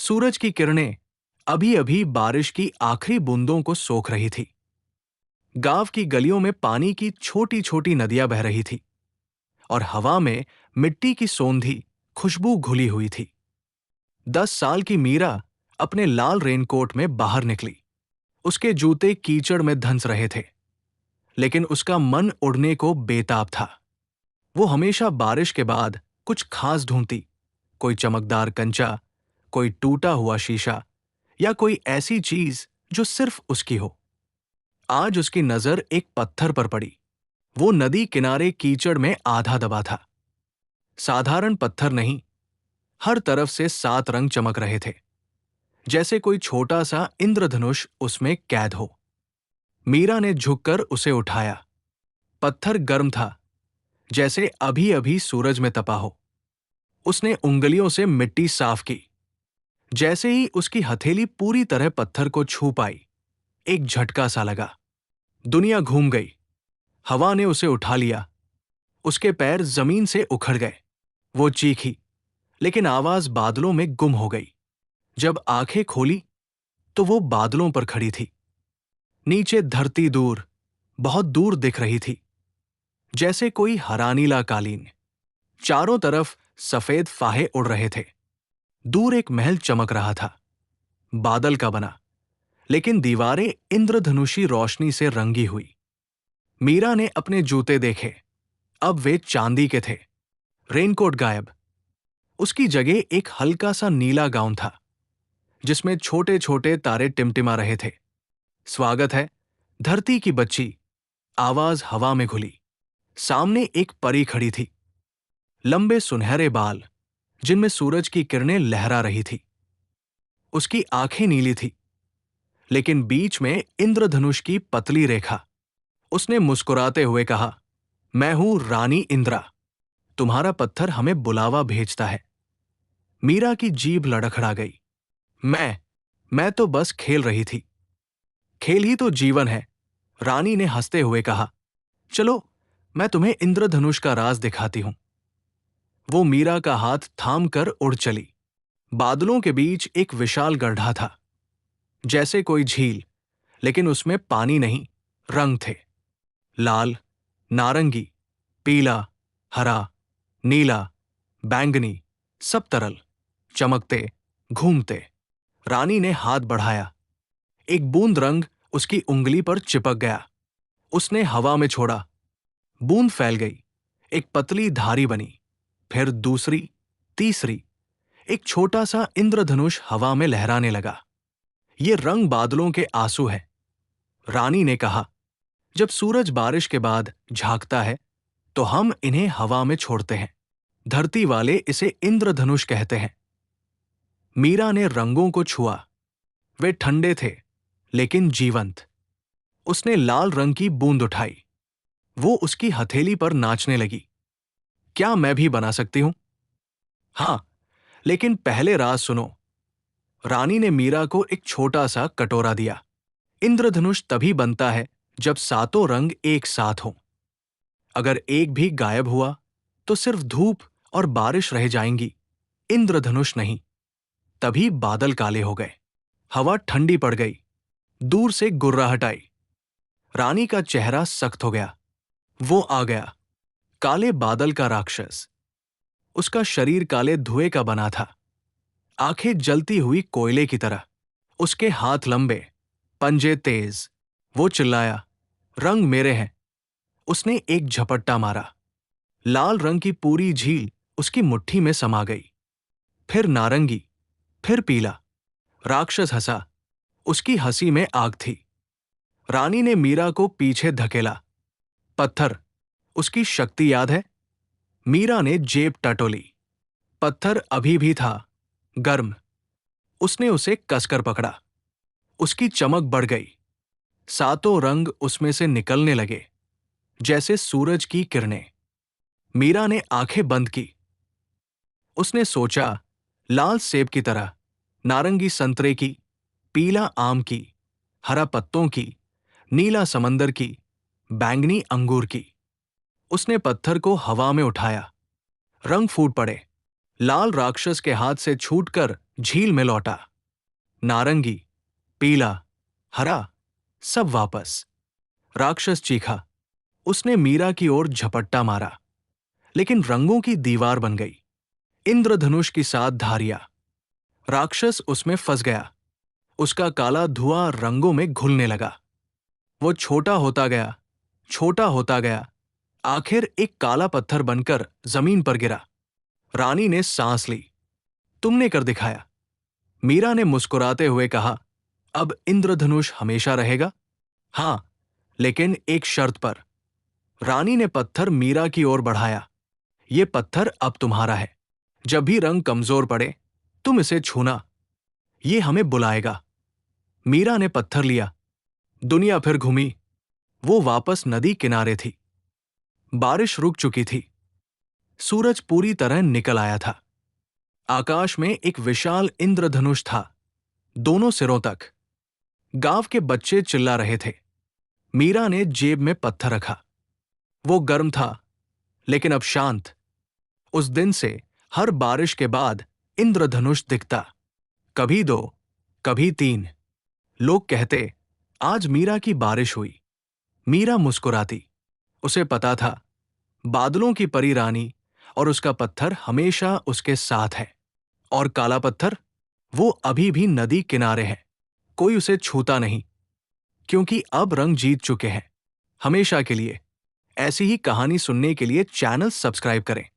सूरज की किरणें अभी अभी बारिश की आखिरी बूंदों को सोख रही थी। गांव की गलियों में पानी की छोटी छोटी नदियां बह रही थी और हवा में मिट्टी की सौंधी खुशबू घुली हुई थी। 10 साल की मीरा अपने लाल रेनकोट में बाहर निकली। उसके जूते कीचड़ में धंस रहे थे, लेकिन उसका मन उड़ने को बेताब था। वो हमेशा बारिश के बाद कुछ खास ढूंढती, कोई चमकदार कंचा, कोई टूटा हुआ शीशा या कोई ऐसी चीज जो सिर्फ उसकी हो। आज उसकी नजर एक पत्थर पर पड़ी। वो नदी किनारे कीचड़ में आधा दबा था। साधारण पत्थर नहीं, हर तरफ से 7 रंग चमक रहे थे, जैसे कोई छोटा सा इंद्रधनुष उसमें कैद हो। मीरा ने झुककर उसे उठाया। पत्थर गर्म था, जैसे अभी अभी सूरज में तपा हो। उसने उंगलियों से मिट्टी साफ की। जैसे ही उसकी हथेली पूरी तरह पत्थर को छू पाई, एक झटका सा लगा। दुनिया घूम गई। हवा ने उसे उठा लिया। उसके पैर जमीन से उखड़ गए। वो चीखी, लेकिन आवाज बादलों में गुम हो गई। जब आंखें खोली तो वो बादलों पर खड़ी थी। नीचे धरती दूर, बहुत दूर दिख रही थी, जैसे कोई हरा नीला कालीन। चारों तरफ सफेद फाहे उड़ रहे थे। दूर एक महल चमक रहा था, बादल का बना, लेकिन दीवारें इंद्रधनुषी रोशनी से रंगी हुई। मीरा ने अपने जूते देखे। अब वे चांदी के थे। रेनकोट गायब। उसकी जगह एक हल्का सा नीला गाउन था, जिसमें छोटे छोटे तारे टिमटिमा रहे थे। स्वागत है, धरती की बच्ची। आवाज हवा में घुली। सामने एक परी खड़ी थी। लंबे सुनहरे बाल, जिनमें सूरज की किरणें लहरा रही थी। उसकी आंखें नीली थी, लेकिन बीच में इंद्रधनुष की पतली रेखा। उसने मुस्कुराते हुए कहा, मैं हूं रानी इंद्रा। तुम्हारा पत्थर हमें बुलावा भेजता है। मीरा की जीभ लड़खड़ा गई। मैं तो बस खेल रही थी। खेल ही तो जीवन है, रानी ने हंसते हुए कहा। चलो, मैं तुम्हें इंद्रधनुष का राज दिखाती हूं। वो मीरा का हाथ थाम कर उड़ चली। बादलों के बीच एक विशाल गड्ढा था, जैसे कोई झील, लेकिन उसमें पानी नहीं, रंग थे। लाल, नारंगी, पीला, हरा, नीला, बैंगनी, सब तरल, चमकते, घूमते। रानी ने हाथ बढ़ाया। एक बूंद रंग उसकी उंगली पर चिपक गया। उसने हवा में छोड़ा। बूंद फैल गई, एक पतली धारी बनी। फिर दूसरी, तीसरी। एक छोटा सा इंद्रधनुष हवा में लहराने लगा। ये रंग बादलों के आंसू है, रानी ने कहा। जब सूरज बारिश के बाद झांकता है, तो हम इन्हें हवा में छोड़ते हैं। धरती वाले इसे इंद्रधनुष कहते हैं। मीरा ने रंगों को छुआ। वे ठंडे थे, लेकिन जीवंत। उसने लाल रंग की बूंद उठाई। वो उसकी हथेली पर नाचने लगी। क्या मैं भी बना सकती हूं? हां, लेकिन पहले राज सुनो। रानी ने मीरा को एक छोटा सा कटोरा दिया। इंद्रधनुष तभी बनता है जब 7 रंग एक साथ हों। अगर एक भी गायब हुआ, तो सिर्फ धूप और बारिश रह जाएंगी, इंद्रधनुष नहीं। तभी बादल काले हो गए। हवा ठंडी पड़ गई। दूर से गुर्राहट आई। रानी का चेहरा सख्त हो गया। वो आ गया, काले बादल का राक्षस। उसका शरीर काले धुएं का बना था, आंखें जलती हुई कोयले की तरह। उसके हाथ लंबे, पंजे तेज। वो चिल्लाया, रंग मेरे हैं। उसने एक झपट्टा मारा। लाल रंग की पूरी झील उसकी मुट्ठी में समा गई। फिर नारंगी, फिर पीला। राक्षस हंसा। उसकी हंसी में आग थी। रानी ने मीरा को पीछे धकेला। पत्थर, उसकी शक्ति याद है? मीरा ने जेब टटोली। पत्थर अभी भी था, गर्म। उसने उसे कसकर पकड़ा। उसकी चमक बढ़ गई। 7 रंग उसमें से निकलने लगे, जैसे सूरज की किरणें। मीरा ने आंखें बंद की। उसने सोचा, लाल सेब की तरह, नारंगी संतरे की, पीला आम की, हरा पत्तों की, नीला समंदर की, बैंगनी अंगूर की। उसने पत्थर को हवा में उठाया। रंग फूट पड़े। लाल राक्षस के हाथ से छूटकर झील में लौटा। नारंगी, पीला, हरा, सब वापस। राक्षस चीखा। उसने मीरा की ओर झपट्टा मारा, लेकिन रंगों की दीवार बन गई। इंद्रधनुष की 7 धारियां। राक्षस उसमें फंस गया। उसका काला धुआं रंगों में घुलने लगा। वो छोटा होता गया, छोटा होता गया, आखिर एक काला पत्थर बनकर जमीन पर गिरा। रानी ने सांस ली। तुमने कर दिखाया। मीरा ने मुस्कुराते हुए कहा, अब इंद्रधनुष हमेशा रहेगा? हां, लेकिन एक शर्त पर। रानी ने पत्थर मीरा की ओर बढ़ाया। ये पत्थर अब तुम्हारा है। जब भी रंग कमजोर पड़े, तुम इसे छूना। ये हमें बुलाएगा। मीरा ने पत्थर लिया। दुनिया फिर घूमी। वो वापस नदी किनारे थी। बारिश रुक चुकी थी। सूरज पूरी तरह निकल आया था। आकाश में एक विशाल इंद्रधनुष था, दोनों सिरों तक। गांव के बच्चे चिल्ला रहे थे। मीरा ने जेब में पत्थर रखा। वो गर्म था, लेकिन अब शांत। उस दिन से हर बारिश के बाद इंद्रधनुष दिखता। कभी 2, कभी 3। लोग कहते, आज मीरा की बारिश हुई। मीरा मुस्कुराती। उसे पता था, बादलों की परी रानी और उसका पत्थर हमेशा उसके साथ है। और काला पत्थर, वो अभी भी नदी किनारे है। कोई उसे छूता नहीं, क्योंकि अब रंग जीत चुके हैं, हमेशा के लिए। ऐसी ही कहानी सुनने के लिए चैनल सब्सक्राइब करें।